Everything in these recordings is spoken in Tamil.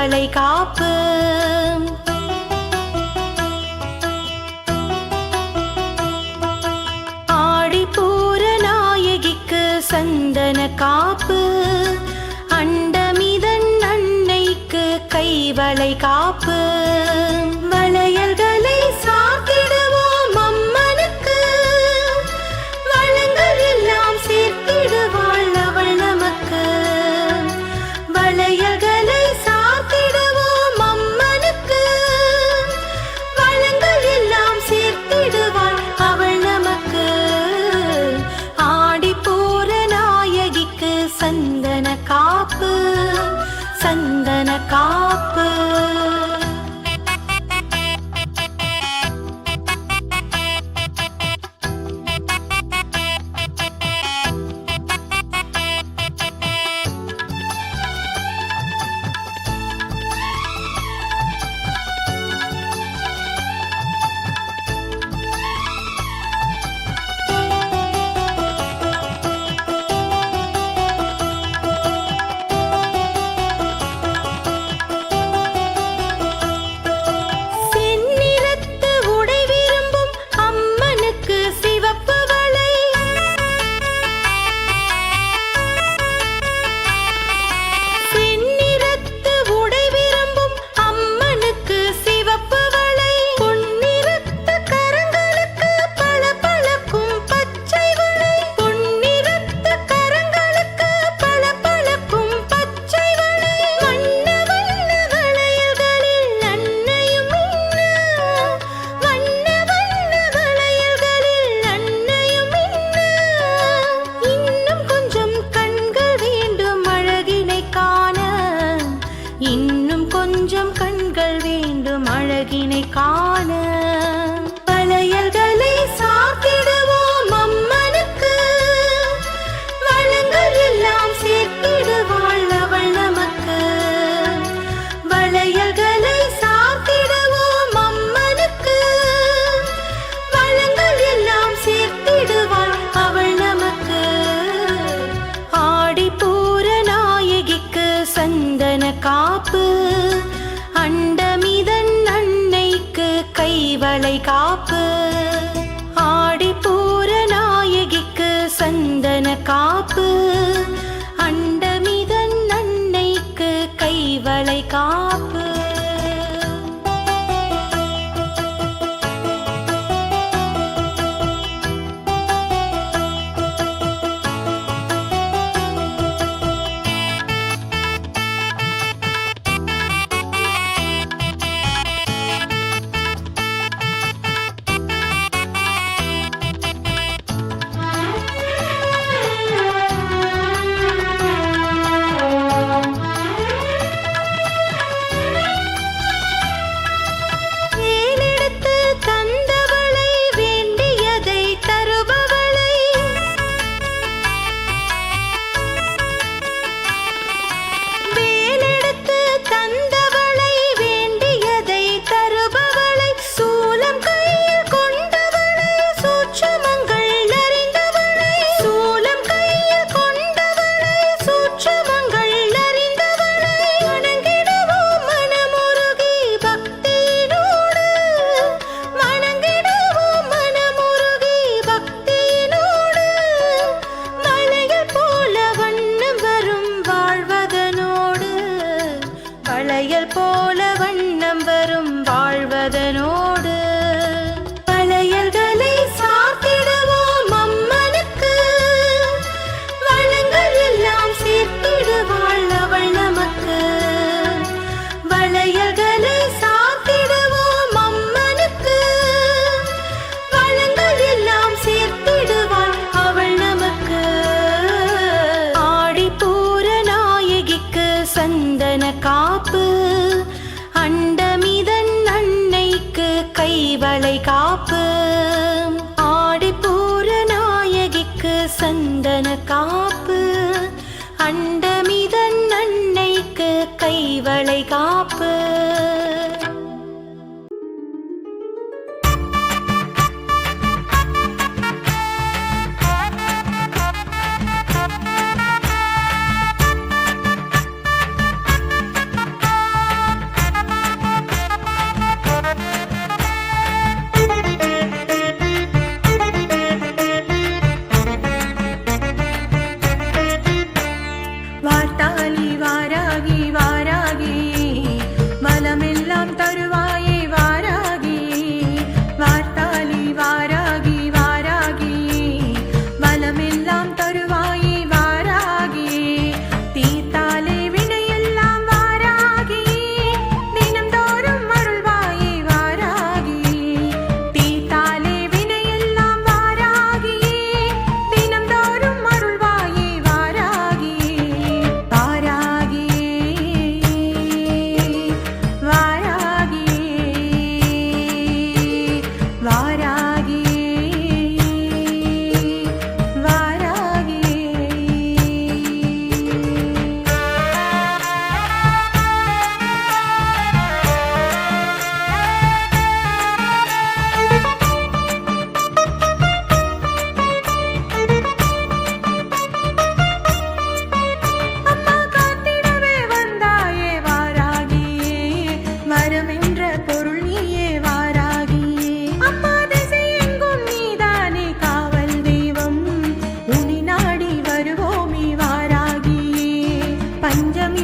வளைகாப்பு. ஆடிப்பூர நாயகிக்கு சந்தன காப்பு, அண்டமிதன் அன்னைக்கு கைவளை காப்பு. வளையல்களை சாத்திடுவோம் அம்மனுக்கு, வளங்கள் எல்லாம் சேர்த்திடுவாள் அவள் நமக்கு. வளையல்களை சாத்திடுவோம் அம்மனுக்கு, வளங்கள் எல்லாம் சேர்த்திடுவாள் அவள் நமக்கு. ஆடிப்பூர நாயகிக்கு சந்தன காப்பு, சந்தன காப்பு. இன்னும் கொஞ்சம் கண்கள் வேண்டும் அழகினை காண. வளையல்களை சாத்திடுவோம் அம்மனுக்கு, வளங்கள் எல்லாம் சேர்த்திடுவாள் அவள் நமக்கு. வளையல்களை சாத்திடுவோம் அம்மனுக்கு, வளங்கள் எல்லாம் சேர்த்திடுவாள் அவள் நமக்கு. ஆடிப்பூர நாயகிக்கு சந்தன காப்பு, அண்டமிதன் அன்னைக்கு கைவளை காப்பு. ஆடிப்பூர நாயகிக்கு சந்தன காப்பு, அண்டமிதன் அன்னைக்கு கைவளை காப்பு. வளையல் போல வண்ணம் வரும் வாழ்வதனோடு. வளையல்களை சாத்திடுவோம் அம்மனுக்கு, வளங்கள் எல்லாம் சேர்த்திடுவாள் அவள் நமக்கு. வளையல்களை சாத்திடுவோம் அம்மனுக்கு, வளங்கள் எல்லாம் சேர்த்திடுவாள் அவள் நமக்கு. ஆடிப்பூர நாயகிக்கு சந்தன காப்பு, அண்டமிதன் அன்னைக்கு கைவளை காப்பு. ஆடிப்பூர நாயகிக்கு சந்தன காப்பு, அண்டமிதன் அன்னைக்கு கைவளை காப்பு.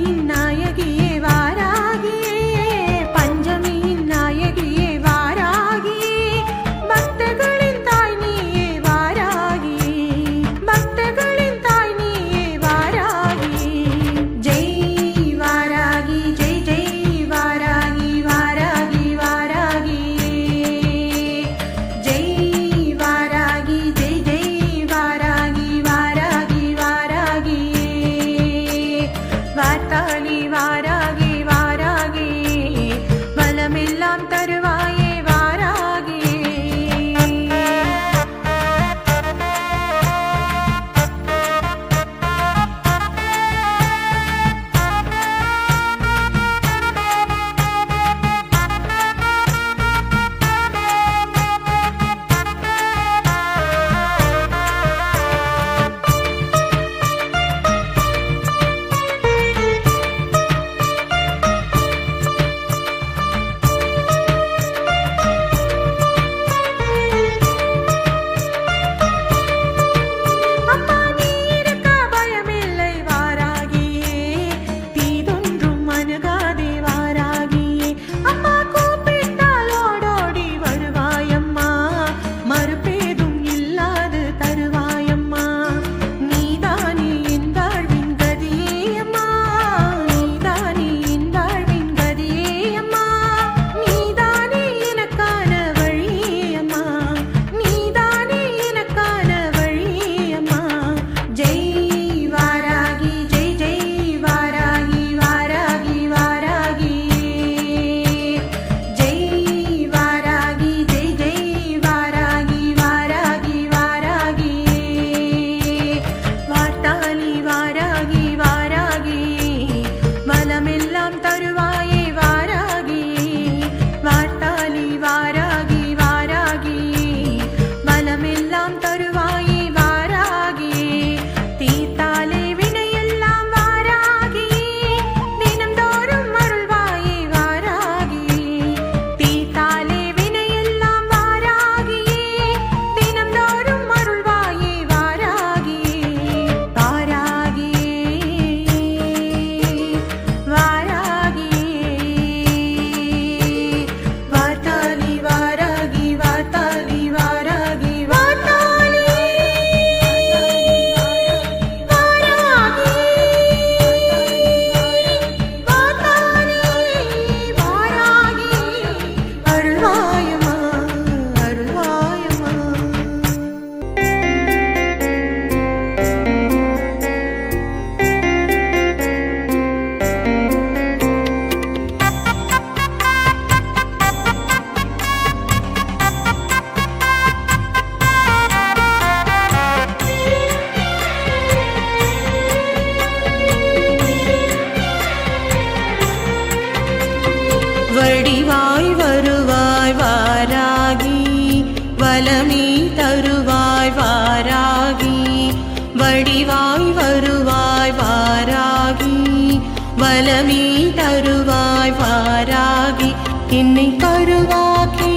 பஞ்சமியின் நாயகியே வாராகியே பஞ்சமியின் நாயகியே வாராகியே பக்தர்களின் தாய் நீயே வாராகியே பக்தர்களின் தாய் நீயே வாராகியே ஜெய் வாராகி ஜெய் ஜெய் வாராகி வாராகி வாராகியே ஜெய் வாராகி ஜெய் ஜெய் வாராகி வாராகி வாராகியே வார்த்தாளி வாராகி வாராகி வளமெல்லாம் தருவாயே வாராகி அம்மா நீ இருக்க பயமில்லை வாராகியே தீதொன்றும் அணுகாதே வாராகியே அம்மா கூப்பிட்டால் ஓடோடி வருவாயம்மா மறுபேதும் இல்லாது தருவாயம்மா நீதானே என் வாழ்வின் கதியே அம்மா நீதானே என் வாழ்வின் கதியே அம்மா நீதானே எனக்கான வழியே அம்மா நீதானே எனக்கான வழியே அம்மா ஜெய் வாராகி ஜெய் ஜெய் வாராகி வாராகி வாராகியே ஜெய் வாராகி ஜெய் ஜெய் வாராகி வாராகி வாராகியே வார்த்தாளி வாராகி வாராகி வளமெல்லாம் தருவாயே வாராகி வார்த்தாளி வாராகி வாராகி வளமெல்லாம் தருவாயே வாராகி தீர்த்தாலே வினையெல்லாம் வாராகி தினம்தோறும் அருள்வாயே வாராகி தீர்த்தாலே வினையெல்லாம் வாராகி தினம்தோறும் அருள்வாயே வாராகி வாராகி வாராகி வார்த்தாளி வாராகி வார்த்தாளி வாராகி வார்த்தாளி வாராகி வார்த்தாளி வாராகி அருள்வாயம்மா அருள்வாயம்மா வடிவாய் வருவாய் வாராகி வலமே தருவாய் வாராகி வடிவாய் வருவாய் வாராகி வலமே தருவாய் வாராகி என்னை கருவாக்கி